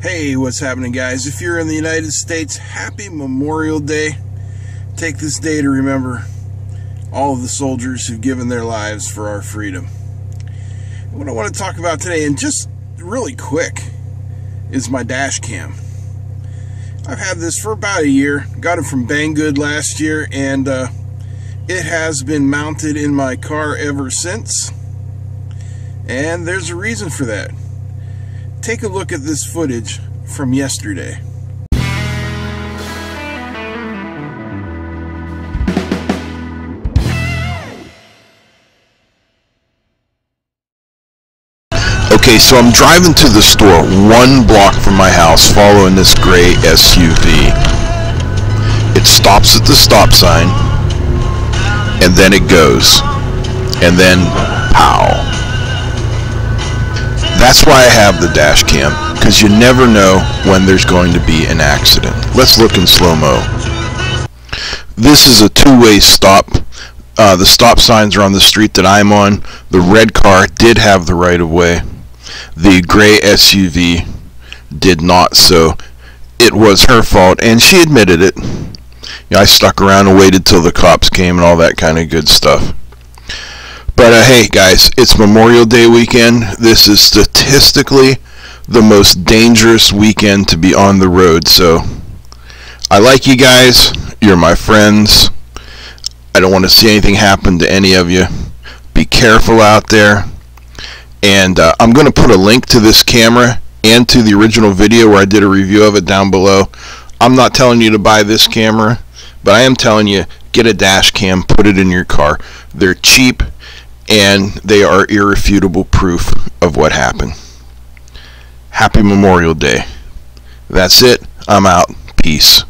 Hey, what's happening, guys? If you're in the United States, happy Memorial Day. Take this day to remember all of the soldiers who've given their lives for our freedom. What I want to talk about today, and just really quick, is my dash cam. I've had this for about a year. Got it from Banggood last year, and it has been mounted in my car ever since. And there's a reason for that. Take a look at this footage from yesterday. Okay, so I'm driving to the store 1 block from my house following this gray SUV. It stops at the stop sign, and then it goes, and then pow. That's why I have the dash cam, because you never know when there's going to be an accident. Let's look in slow-mo. This is a two-way stop. The stop signs are on the street that I'm on. The red car did have the right-of-way. The gray SUV did not, so it was her fault, and she admitted it. I stuck around and waited till the cops came and all that kind of good stuff. But hey guys, it's Memorial Day weekend. This is statistically the most dangerous weekend to be on the road, so I like you guys. You're my friends. I don't want to see anything happen to any of you. Be careful out there. And I'm going to put a link to this camera and to the original video where I did a review of it down below. I'm not telling you to buy this camera, but I am telling you, get a dash cam, put it in your car. They're cheap, and they are irrefutable proof of what happened. Happy Memorial Day. That's it. I'm out. Peace.